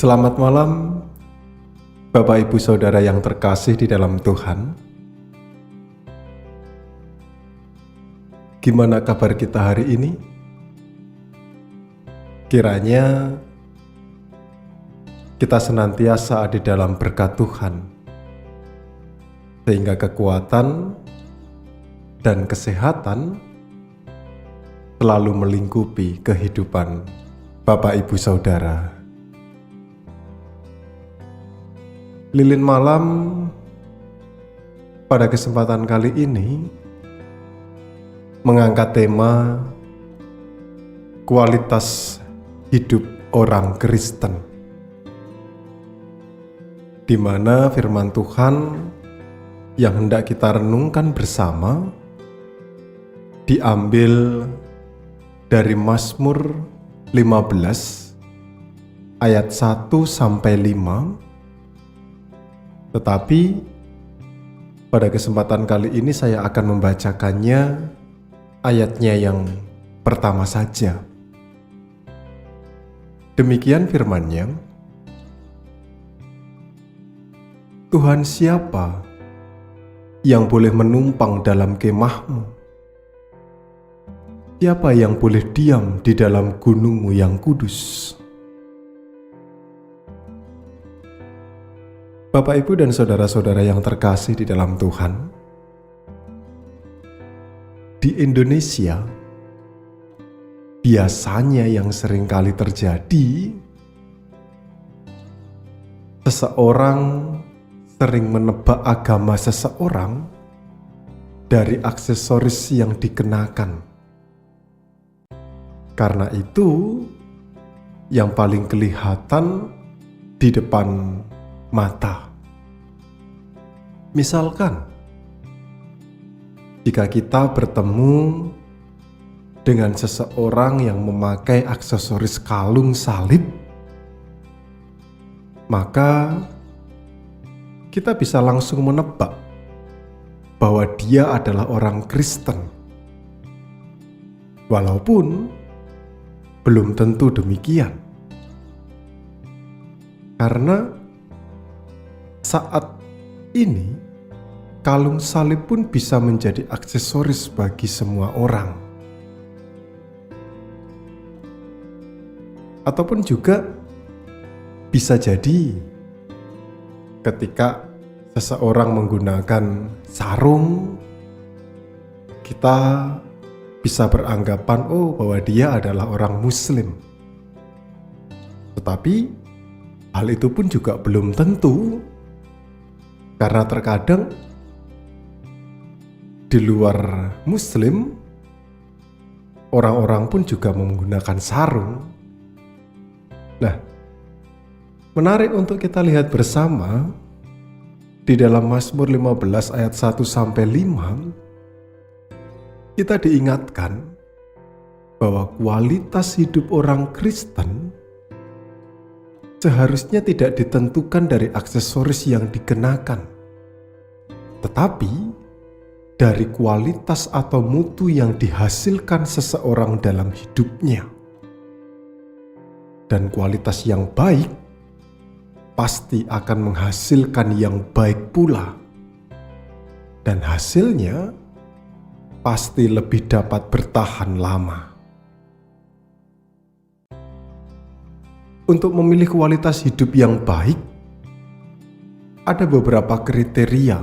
Selamat malam, Bapak Ibu Saudara yang terkasih di dalam Tuhan. Gimana kabar kita hari ini? Kiranya kita senantiasa ada di dalam berkat Tuhan, sehingga kekuatan dan kesehatan selalu melingkupi kehidupan Bapak Ibu Saudara. Lilin malam pada kesempatan kali ini mengangkat tema kualitas hidup orang Kristen, di mana firman Tuhan yang hendak kita renungkan bersama diambil dari Mazmur 15 ayat 1 sampai 5. Tetapi pada kesempatan kali ini saya akan membacakannya ayatnya yang pertama saja. Demikian firman-Nya. Tuhan, siapa yang boleh menumpang dalam kemah-Mu? Siapa yang boleh diam di dalam gunung-Mu yang kudus? Bapak, Ibu, dan saudara-saudara yang terkasih di dalam Tuhan, di Indonesia biasanya yang seringkali terjadi, seseorang sering menebak agama seseorang dari aksesoris yang dikenakan. Karena itu, yang paling kelihatan di depan mata. Misalkan, jika kita bertemu dengan seseorang yang memakai aksesoris kalung salib, maka kita bisa langsung menebak bahwa dia adalah orang Kristen. Walaupun belum tentu demikian. Karena saat ini, kalung salib pun bisa menjadi aksesoris bagi semua orang. Ataupun juga bisa jadi ketika seseorang menggunakan sarung, kita bisa beranggapan bahwa dia adalah orang Muslim. Tetapi hal itu pun juga belum tentu, karena terkadang di luar Muslim, orang-orang pun juga menggunakan sarung. Nah, menarik untuk kita lihat bersama di dalam Mazmur 15 ayat 1 sampai 5, kita diingatkan bahwa kualitas hidup orang Kristen seharusnya tidak ditentukan dari aksesoris yang dikenakan, tetapi dari kualitas atau mutu yang dihasilkan seseorang dalam hidupnya. Dan kualitas yang baik pasti akan menghasilkan yang baik pula, dan hasilnya pasti lebih dapat bertahan lama. Untuk memilih kualitas hidup yang baik, ada beberapa kriteria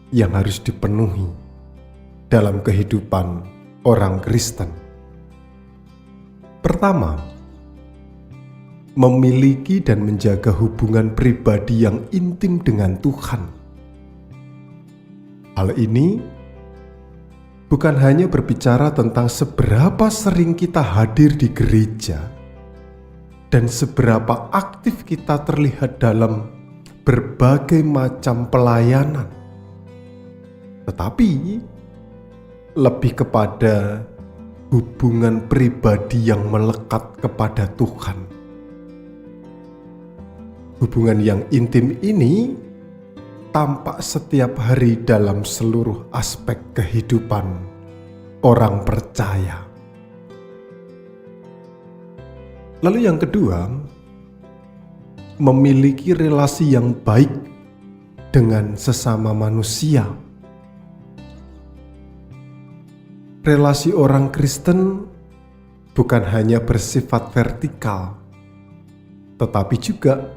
yang harus dipenuhi dalam kehidupan orang Kristen. Pertama, memiliki dan menjaga hubungan pribadi yang intim dengan Tuhan. Hal ini bukan hanya berbicara tentang seberapa sering kita hadir di gereja dan seberapa aktif kita terlihat dalam berbagai macam pelayanan, tetapi lebih kepada hubungan pribadi yang melekat kepada Tuhan. Hubungan yang intim ini tampak setiap hari dalam seluruh aspek kehidupan orang percaya. Lalu yang kedua, memiliki relasi yang baik dengan sesama manusia. Relasi orang Kristen bukan hanya bersifat vertikal, tetapi juga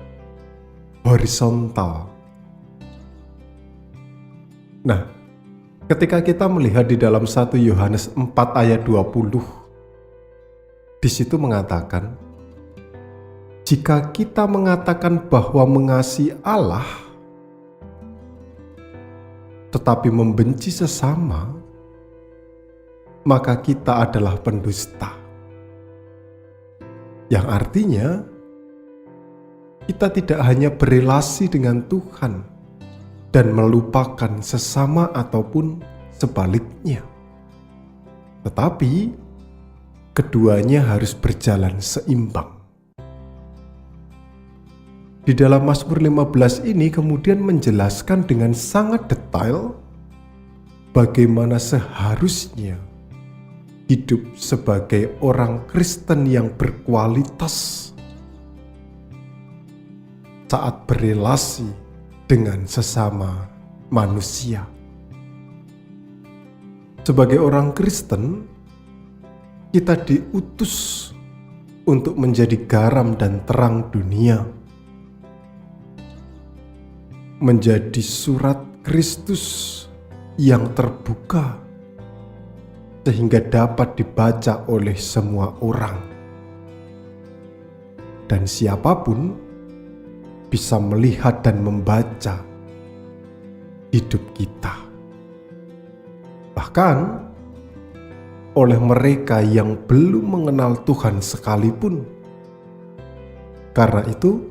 horizontal. Nah, ketika kita melihat di dalam 1 Yohanes 4 ayat 20, di situ mengatakan, jika kita mengatakan bahwa mengasihi Allah, tetapi membenci sesama, maka kita adalah pendusta. Yang artinya, kita tidak hanya berelasi dengan Tuhan dan melupakan sesama ataupun sebaliknya, tetapi keduanya harus berjalan seimbang. Di dalam Mazmur 15 ini kemudian menjelaskan dengan sangat detail bagaimana seharusnya hidup sebagai orang Kristen yang berkualitas saat berelasi dengan sesama manusia. Sebagai orang Kristen, kita diutus untuk menjadi garam dan terang dunia, menjadi surat Kristus yang terbuka sehingga dapat dibaca oleh semua orang, dan siapapun bisa melihat dan membaca hidup kita, bahkan oleh mereka yang belum mengenal Tuhan sekalipun. Karena itu,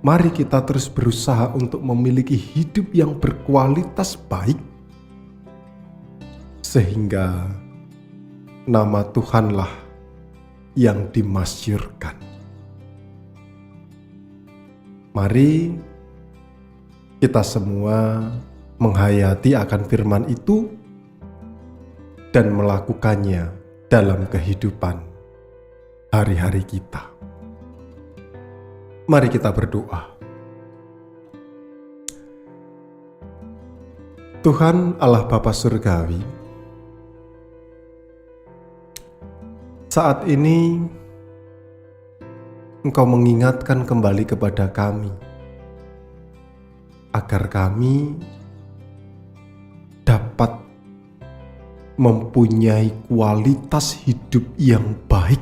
mari kita terus berusaha untuk memiliki hidup yang berkualitas baik, sehingga nama Tuhanlah yang dimasyhurkan. Mari kita semua menghayati akan firman itu dan melakukannya dalam kehidupan hari-hari kita. Mari kita berdoa. Tuhan Allah Bapa Surgawi, saat ini Engkau mengingatkan kembali kepada kami agar kami dapat mempunyai kualitas hidup yang baik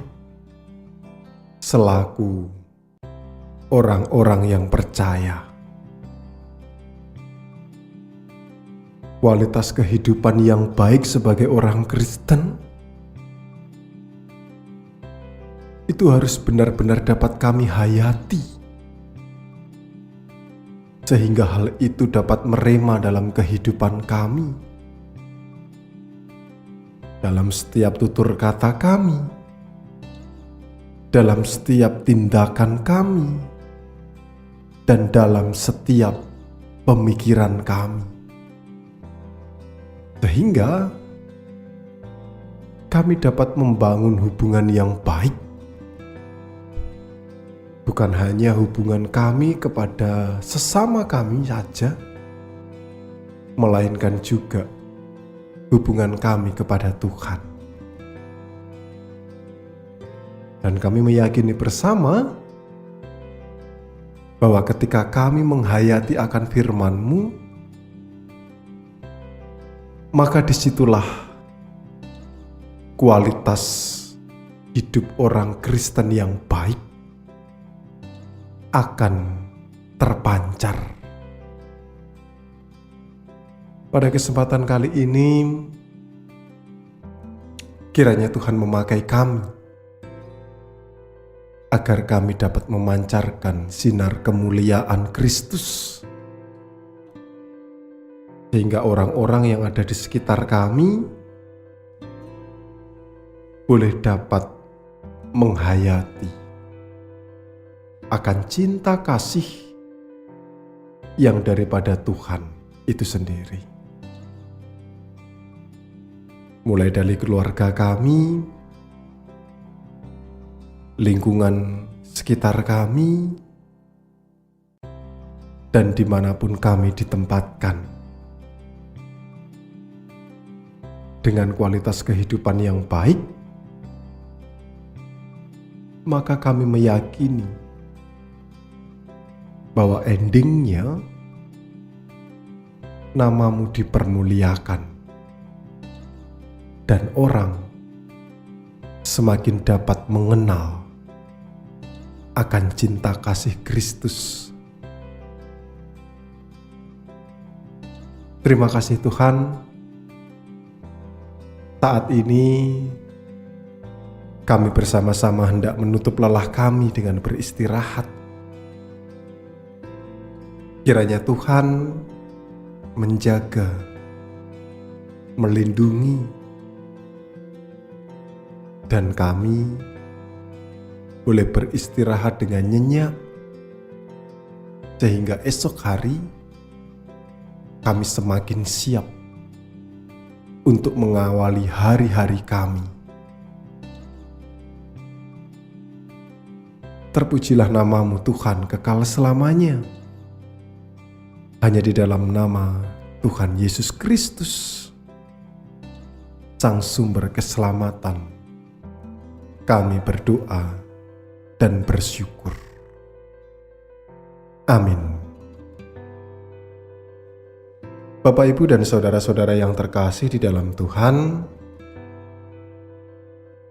selaku orang-orang yang percaya. Kualitas kehidupan yang baik sebagai orang Kristen itu harus benar-benar dapat kami hayati, sehingga hal itu dapat merema dalam kehidupan kami, dalam setiap tutur kata kami, dalam setiap tindakan kami, dan dalam setiap pemikiran kami, sehingga kami dapat membangun hubungan yang baik, bukan hanya hubungan kami kepada sesama kami saja, melainkan juga hubungan kami kepada Tuhan. Dan kami meyakini bersama bahwa ketika kami menghayati akan firman-Mu, maka disitulah kualitas hidup orang Kristen yang baik akan terpancar. Pada kesempatan kali ini, kiranya Tuhan memakai kami agar kami dapat memancarkan sinar kemuliaan Kristus, sehingga orang-orang yang ada di sekitar kami boleh dapat menghayati akan cinta kasih yang daripada Tuhan itu sendiri. Mulai dari keluarga kami, lingkungan sekitar kami, dan dimanapun kami ditempatkan, dengan kualitas kehidupan yang baik, maka kami meyakini bahwa endingnya namamu dipermuliakan dan orang semakin dapat mengenal akan cinta kasih Kristus. Terima kasih Tuhan, saat ini kami bersama-sama hendak menutup lelah kami dengan beristirahat. Kiranya Tuhan menjaga, melindungi, dan kami boleh beristirahat dengan nyenyak, sehingga esok hari kami semakin siap untuk mengawali hari-hari kami. Terpujilah namamu Tuhan kekal selamanya. Hanya di dalam nama Tuhan Yesus Kristus, Sang Sumber Keselamatan, kami berdoa dan bersyukur. Amin. Bapak, Ibu, dan saudara-saudara yang terkasih di dalam Tuhan,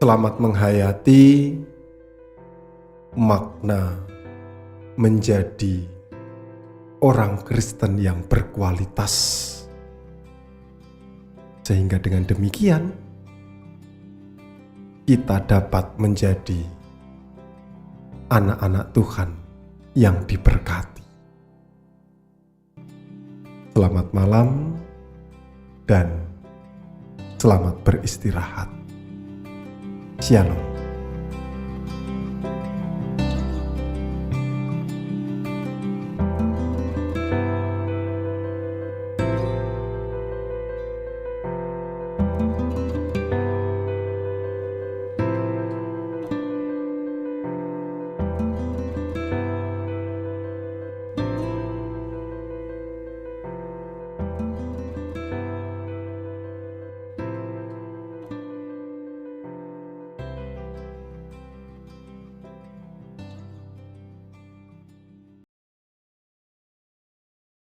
selamat menghayati makna menjadi orang Kristen yang berkualitas. Sehingga dengan demikian, kita dapat menjadi anak-anak Tuhan yang diberkati. Selamat malam dan selamat beristirahat. Shalom.